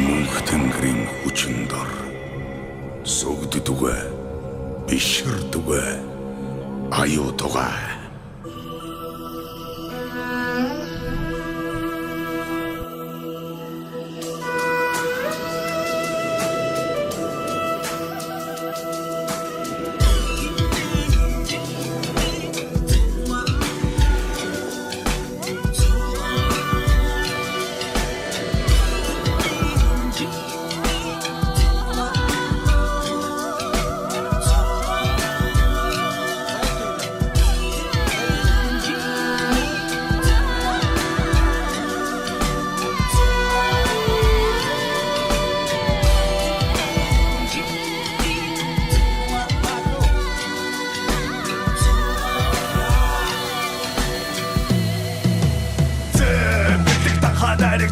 Мөнх тэнгэрийн хүчин дор сүгддүгэ биширдүгэ аюутуга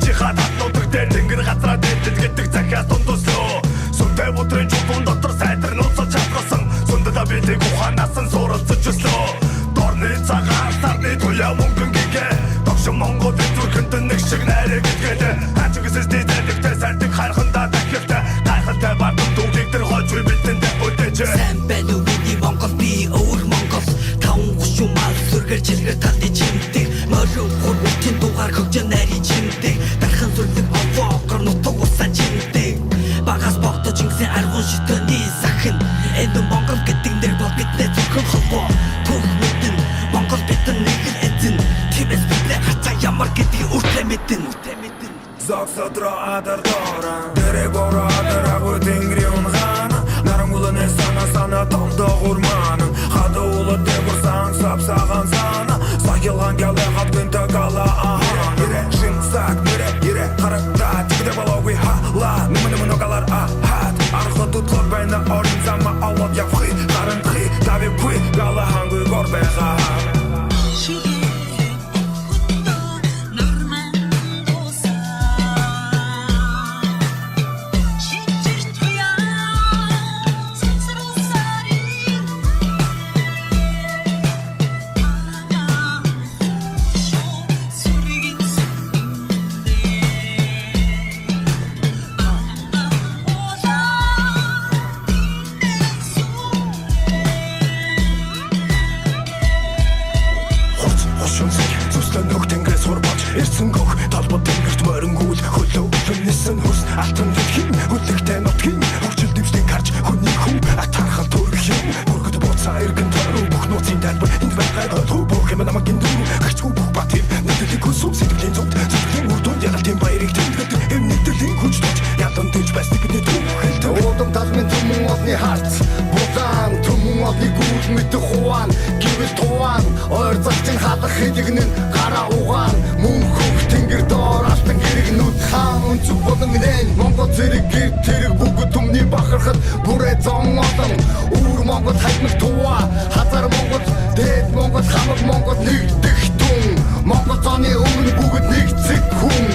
Чихад хатнуудаг дээр тэнгэр газраа дээдэл гэдэг захиас дундуслоо. Сүнтэй өдрийн чулуун дотор сайдар нууцаж чадсан. Сүндэд бидийг ухаанаас нь суралцаж өслөө. Дорны цагаан сарны туяа мөнгөн гэгээ. Тогшин Монголын зүрхэнд нэг шиг найраг гэдгээд. Хачигсэс дээдэлтэй сардаг хайрхандаа дахивтай. Гайхалтай бардам дүүгийг тэр хойч бидэндээ өдөөж. Сайн байна уу миний Монгол би өөр Монгол. Таван гушуун мал сүргэр чилгэр талдын чимдэг. Морин хурмын дугаар хөгжин нарийн чимдэг. Дархан зүрлэг овоогор нутаг усан чимдэг. Багаас богдож ингэсэн аргун шидэний сахин. Энэ Монгол гэдэг нэр бол бидний зөвхөн холбоо. Түүх мэдэн Монгол бидэн нэг л эзэн. Тиймээс бидний хацаа ямар гэдгийг үргэлж мэдэн. Зогсодроо адар доран дэрэг бороо адараагүй тэнгэрийн унгаана. Нарангуланы санаа томдоо гурмаан. Хадуулаад дэвэрсэн сапсагаан сана. Сахилгаан гэлээ хатгэнтэй гала ахан. Ирэ шин саг ирэ харагдаа тигдэ болоогүй хала. Нэмэн огалар ахад. Архад тутлаг байна орин зама аваад явхи. Гарантхи тавигүй гала хангуй горбеха. Ирсэн гог талбад тэнгэрт морингүүл хөлөө өвлөнсөн хөрс алтан дэлхийн хүлэгтэй нутгийн хөгжил дэвшдэг харж хүний хүн атархал төрөх юм бүргэд буцаа иргэн төрөө бүх нууцын талбар энд байгаа төбөх юм намайг гиндрүү хэрцгүй бүх бат нэгэдэг хүсв сэтгэлийн зөвд зүтгэлийн үрдүн ялалтын баярыг тэмдэглэдэг эм нэгдлийн хүч тож ядан дэж байсны бидний түүхэлтэй уудам талмын түмэн олны харц будаан түмэн олны гүйл мэдэх хуан гэвэл туан ойр залчин хадах хэлэгнэн гараа угаан тэнгэр доор алтан гэрэгнүүд хаан үнцэг болон нэн Монгол зэрэг гэр тэрэг бүгд түмний бахархад бүрээ зон олон үүр Монгол хаймаг туа хазар Монгол дээд Монгол хамаг Монгол нэгдэх түн Монгол зоны өмнө бүгд нэг цэг хүн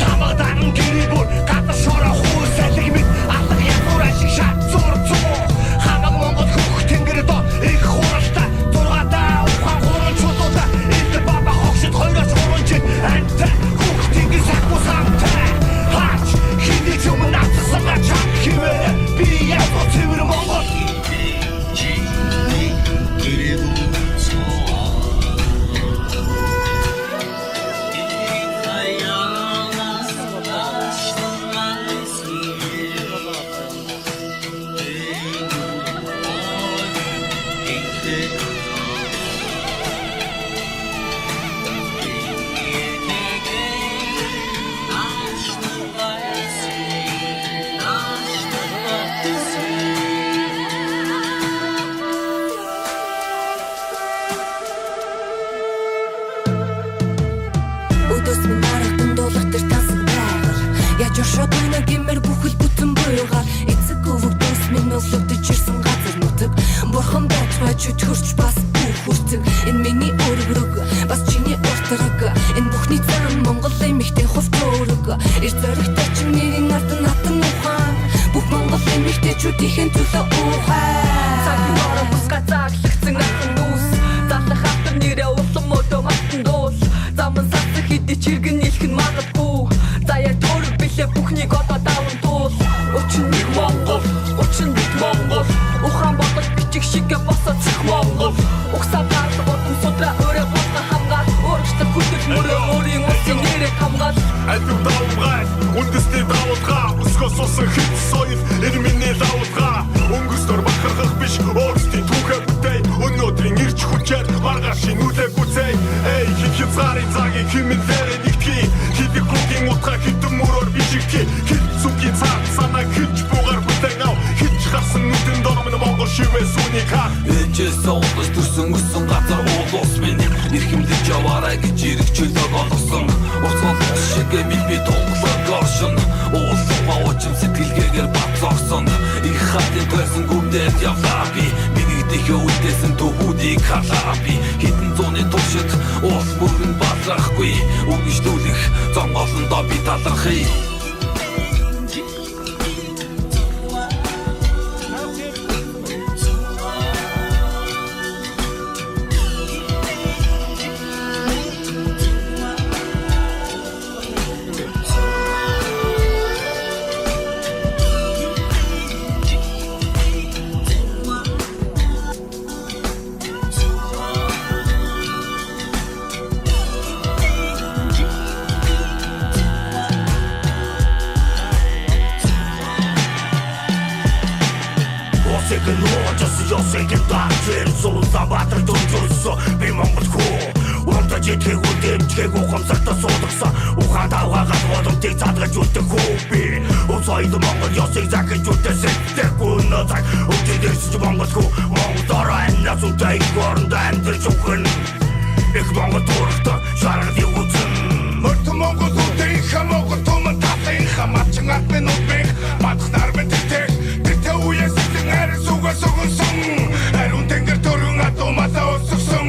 тамадан гэрээ бүр гадар шороо хүү салхи мэд алга ягуур ашиг шат зур зур хамаг Монгол хөх тэнгэр доо их хуралтай зургатаа ухаан хурал чулуута энд баба хогшид хоёроос уран чиг анта Жошоод байна гэмээр бүхэл бүтэн буйгаар эцэг өвөгдөөс минь өлөвдөж ирсэн газар нутаг бурхан байж байж өтгөрч бас бүх хүрцэг энэ миний өргөрөг бас чиний уртраг энэ бүхний цаана Монгол эмэгтэй хувь төрөг эрт зоригтой чи нэрийн нардан хатан ухаан бүх Монгол эмэгтэйчүүдийн төлөө ухаан цагийн орон бусга заглагдсан ахын дүүс залах хатар нэрээ улам модо мартан дуус заман сацх хэдий чиргэн нийлэх нь магадгүй заяа төрөг билээ бүхнийг одоо давуу Алив давгаал үндэсний давуулгаа өсгөөс усан хит соёл энэ миний давуулгаа өнгөстөр бахархах биш өөрсдийн түүхээ бүтэй өнөөдрийн ирж хүчээр маргааш шинүүлээ гүцэй эй хязгаарын цагийг хэмнэлээрээ нэгтгэе хидик бүгийн утга хитэн мөрөөр бишигтгий хит зүгийн цаг санаа хич бугаар бүтээн ав хич гарсан нүдэн дормын монгол шивээ сүний хаа ээжээс сонгож төрсөн өссөн газар уулуус минь эрхэмлэж яваарай гэж иргэжүүлэг олгосон урсгал шигэ би тонглог оршин уулууга очим сэтгэлгээгээр бацогсон их хатын төрсөн гүрдээд явлаа би бигдэх өвдөсөн төвүүдийг халаа би хитэн зууны туршид уус бүрэн бадрахгүй үгжлүүлэх зонгоолондоо би талархъя Баатар дөржөөсө би Монгол хүү Унта житгэг үдэмчгээг ухамсартаа суудагсан Ухаан давгаагаад боломтыг задгаж үлдэх хүү би Соёл Монгол ёсыг захиж үлдээсэддэг өнөө цаг Өчид ирсэж Монгол хүү Монгол ороо амнаас үнтэй горонд амьдарч ухын Их Монгол туурахта шаргадыг үзэн Мөртөн Монгол үдийнхэн Монгол туман талынхэн Матчин атмын үдбих Матх нармын тэтэх Тэтэ үеэс эзэн арис угас өгөнсөн Ариун тэнгэр төрөн атумасаа өсгсөн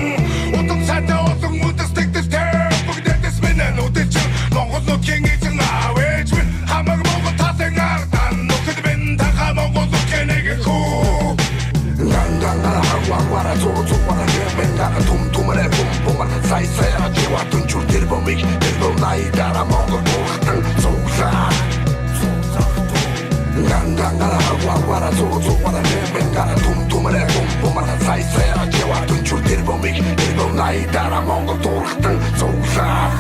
Утам сайтай олон үдэстэг дэстэ Бүгдэдэс минэн үдэлчин Монгол нутгийн эзэн авэж минь Хамаг Монгол талын ардан Нүхэд минь таха Монгол нутгийн нэг хүү Нандангара харварвара зур-зурвара Нэмэндара тум-тумарэ бум-бумара Сай-сайра жива түнчур тэрбомик Тэрбом найдара Монгол бурхтан зуглаа Нандангара харварвара зур-зурвара Нэмэндара тум-тумарэ бум-бумара Сай-сайра жива түнчур тэрбомик Тэрбом найдара Монгол бурхтан зуглаа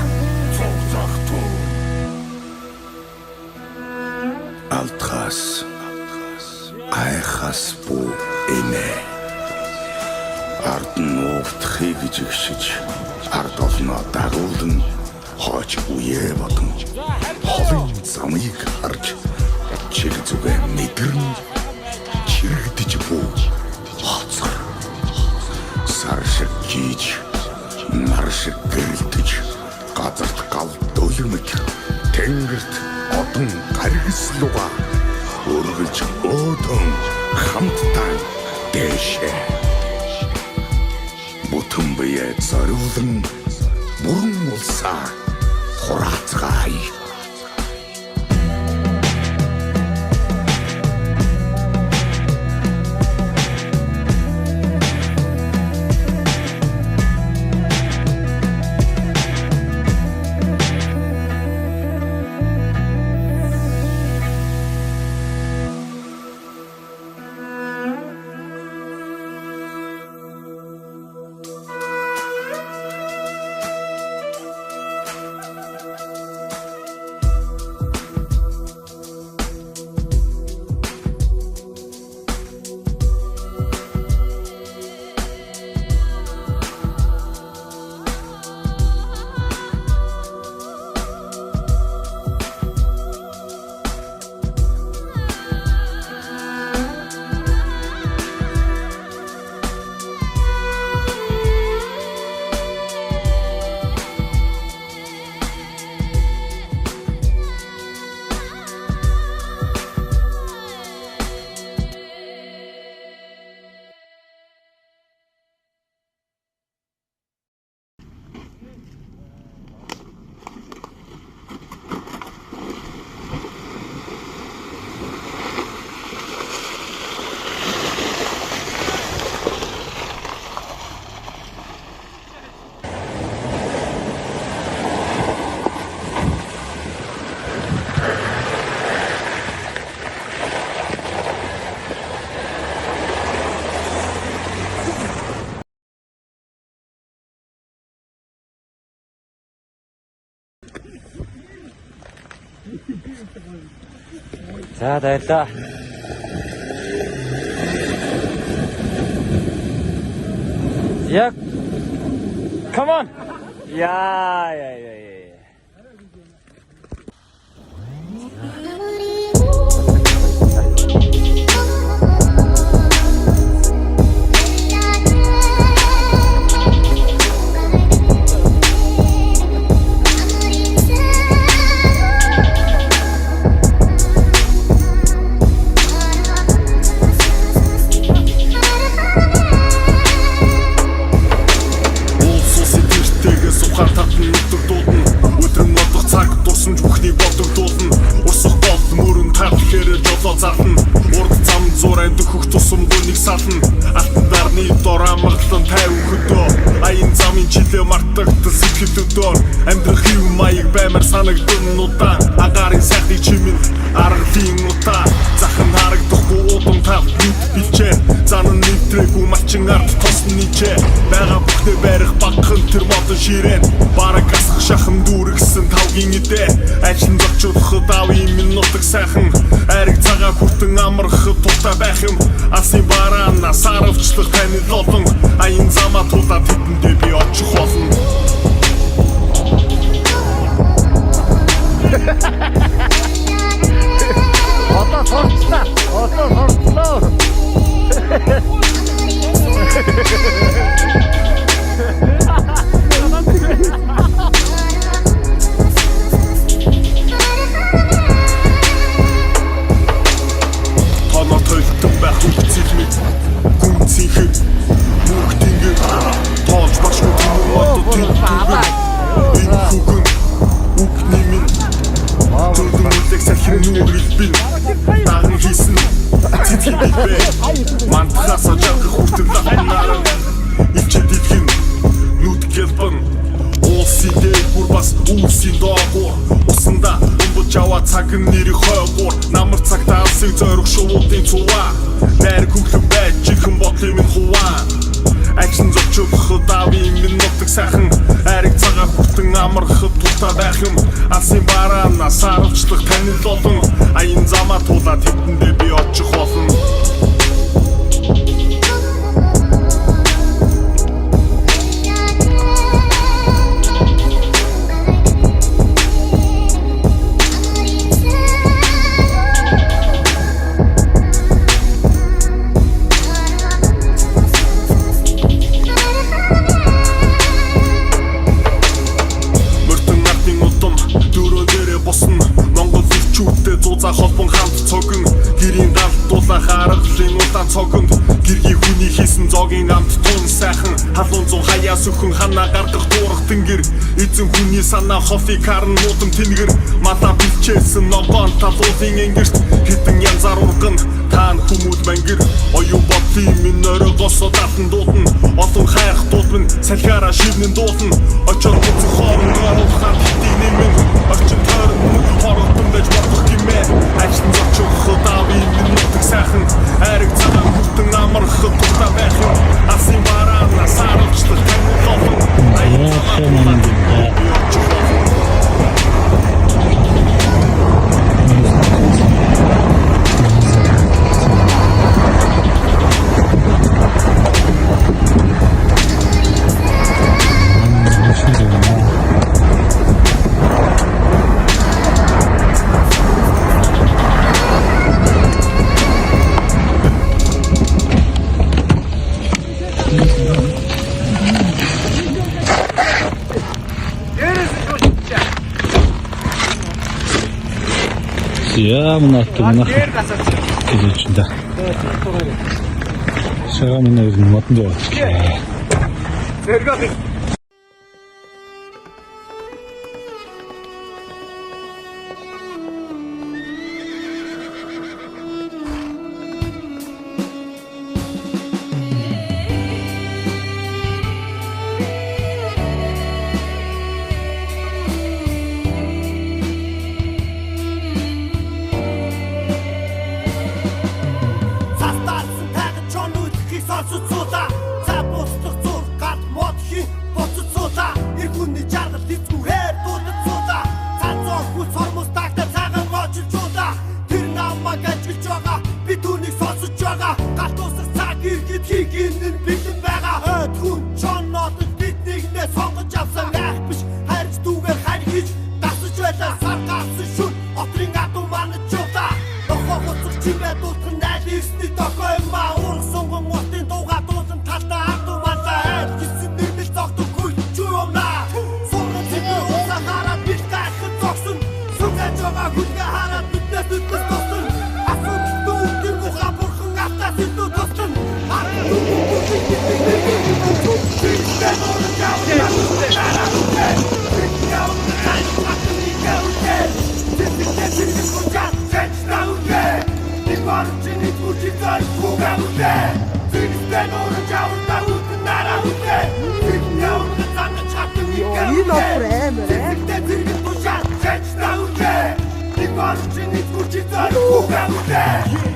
Алтхас айхас бүү эмэ ард нь уугдахыг гэж игшиж ард олноо дагуулan хооч үе бодон холын замыг харж чиг зүгэ мэдэрн чирэгдэж бүү хоцор сар шиг гийж нар шиг гэрэлтэж газарт гал дөлмөж тэнгэрт одон гаргислуга өргөж өөдөн хамтдаа дэшээ бүтэн бие зориулан бүрэн улсаа хураацгаая За баярлалаа. Яг. Come on. Yeah. Урд зам зуранд хөх тусамгүй нэг сална. Алтан дарны дор амгалан 50 хөдөө. Аян замын чилээ мартагдсан сэтгэлөдөр. Амьдрах юм маяг баймар санагдсан удаа. Агарын сайхны чимэн аргалын удаа. Захан харагдахгүй удам тав бэлчээ. Занан нэвтрээгүй малчин ард тосн нийчээ. Бага бүхнээ барих багхан тэр модон ширээн. Бараг асах шахан дүүргсэн тавгийн идэ. Ажлын зочиулахад авын минутаг сайхан. Ариг цагаан хүртэн амархад тултаа байх юм. Асын бараана саравчлах таны лолон. Аян замаа тулаад тэдэндээ би очих болно. Одоо сурчлаа. Тоноо тойлтон байх үгцэлмэг гүнцийнхэн бүгдингээ тоолж башгүй энэ хүүхэн үгний минь түргэн үлдэх сахин нүрэл бин даган хийсэн цэцгийн бибэ мантахасаа жаргах хүртэн лахнаараа ичэд идхэн нүд гэлбэн Улсидээ бүр бас үүсийн доогуур усанда өмбөж аваа цаг нэрийг хойгуур намар цагтаа алсыг зорих шуудын цуваа найр хүглэн байж чихэн бодлын минь хуваа ажлын зочиулахад авын минутаг сайхан ариг цагаан хүртэн амархад тултаа байх юм алсын бараана саравчлах таны лолон аян замаа тулаад тэдэндээ би очих болно. Холбон хамт цогн гэрийн галдуулах аргалын удаан цогонд гэргийн хүний хийсэн зогийн амт тун сайхан халуун зун хаяа сөхөн ханаа гаргах дуурах тэнгэр эзэн хүний санаа хофиг харн муудам тэнгэр мата бэлчээсэн ногоон талуулын энгэрт хитэн янзаар урган таан хүмүүд мангэр оюу бодлын минь оройгосоо татан дуудна олон хайх дуудмын салхиараа шивнэн дуудна очоор бүцэн хоорондоо хаан хитийн нэмэн орчин тойрон хорогдсон байж болох гимээ ажлын зочиулахад авын минутаг сайхан ариг цагаан хүртэн амархад тултаа байх юм алсын бараана саравчлах таны лолон аян замаа Ямна тунах киличнда. Шагамна ирэн модон дээр. Иргүний жаргал эзгүй хээр дуудад суулаа. Цаан зоохгүй сормос тагтаа цагаан гоочл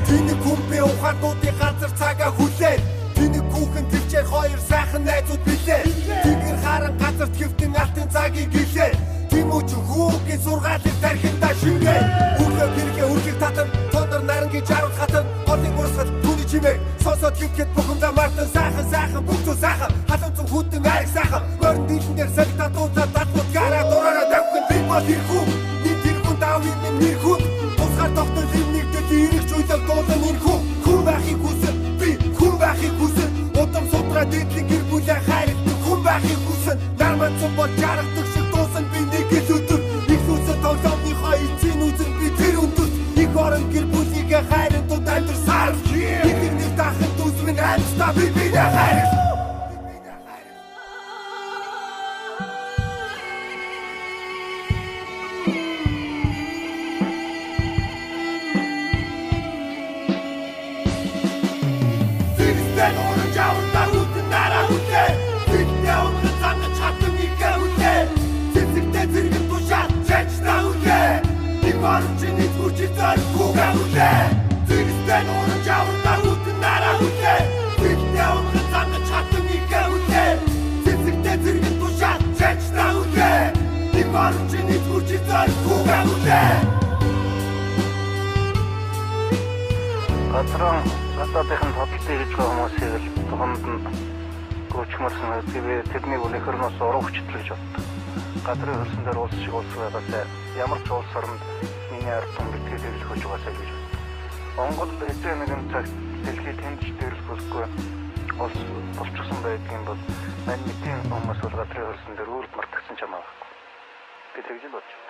Тэнийг хүмбэ ухаануудын газар цагаа хүлээ. Тэнийг хүүхэн төвчээр хоёр сайхан найзууд билээ. Тэнгэр харан газарт хэвтэн алтын цагийг гэлээ. Тэмүүч хүүгийн сургаалыг тархиндаа шингээ. Үглөө бэргээ үргэлж татан тонор нарангийн жаргал хатан голын урсгал түүний чимээ. Сонсоод хөвчөд бухимдаа мартан сайхан бүгдөө сайхан халуун хүтэн ариг сайхан. Морин дийлэн дээр сагтаа дуудаад дадлууд гараа дураараа давхин би бол ирхүү. Нэг тэрхүү давын нэрхүү. Тусгаар тогтол нэгдэл ирэх зүйлээ дуулан ирхүү. Хүн байхыг хүсэн би хүн байхыг хүсэн. Удам судраа дэдлэн гэр бүлээ хайрладаг хүн байхыг хүсэн. Нарманцсан бол жаргадаг шиг дуусан би нэг л өдөр. Их үсэн тоглоомныхоо эцсийн үзэн би тэр өндөр. Их орон гэр бүлийгээ хайрладаг амьдсаар. Ихний дахин дүүс минь амьдстаа би binэ хайр. Газрын гадаадын бодлыг гэж хүмүүсийг л тухамд нь гүйчмэрсэн хэвээр тэрний үлэхэрнээс уруу хүчтэй гэж боддог. Газрын хөрсөн дээр улс шиг улс байгаасаа ямар ч улс оронд миний ард түмэд хэлэлж өгч байгаасаа гэж боддог. Монгол хэзээ нэгэн цагт дэлхийд тэнд төрөл бүсгүй улс болчихсон байдгийн бол мань мэдийн хүмүүс бол газрын хөрсөн дээр үрд мартагсан ч юм аа. Би тэгж бодож байна.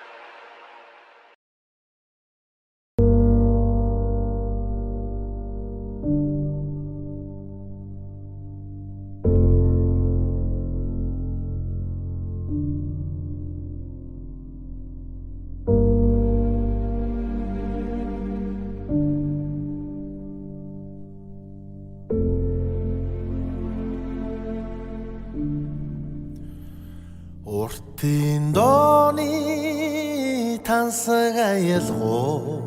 Уртын дооны тансаг аялгуу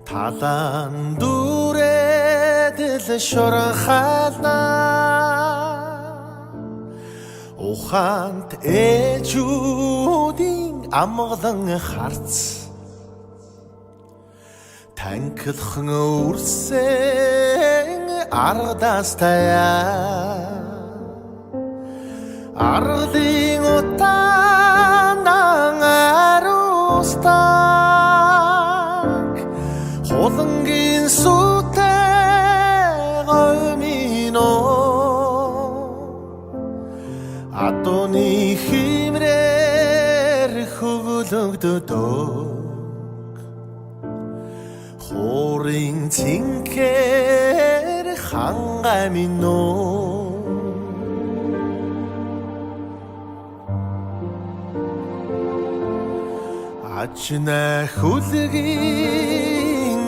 талан дүрээд л шорон халнаа ухаант ээжүүдийн амгалан харц танхилхан үрсэн аргадаас таяа Арлын утаанан аруустак Холонгийн сүтэй гомино Адоны химрэр хөвөлөгдөдөг Хорын цинкэр хангамино Ачна хүлгийн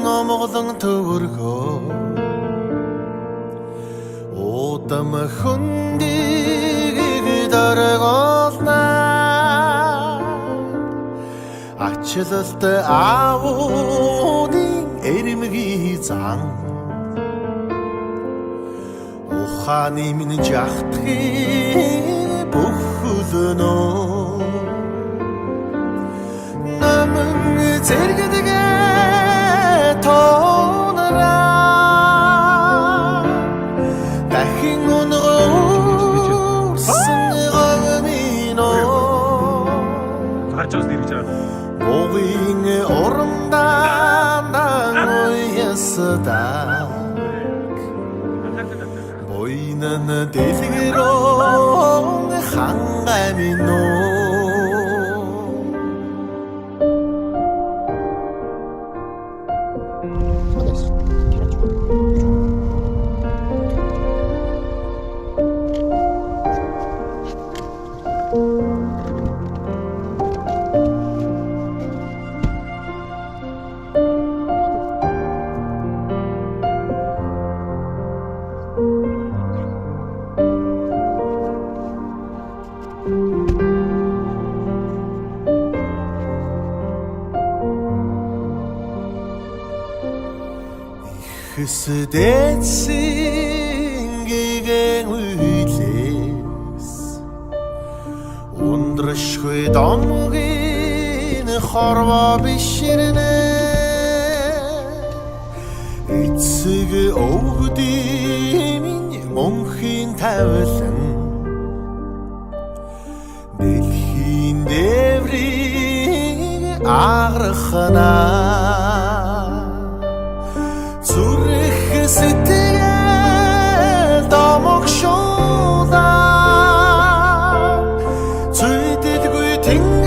номголон төвөргөө Удам хүндийг дөргөлнө Ачлалт аавуудын эрмгийн зан Ухааны минь жахтгийг бүхэлнөө зэрэгдэгэ тоонараа дахин өнөөрсөн гомино гарч ирж байгаа. Могийн оромдан уясдаг Бойнан дэлгэрэн хангамино Гэсдэцэн гэгэн үйлээс Ундрашгүй домгийн хорвоо биширнэ Эцэг өвгдийн мөнхийн тавилан Дэлхийн дээврийг аграхнаа Зүрх сэтгэл домогшуулаа Зүйдэлгүй тэнгэр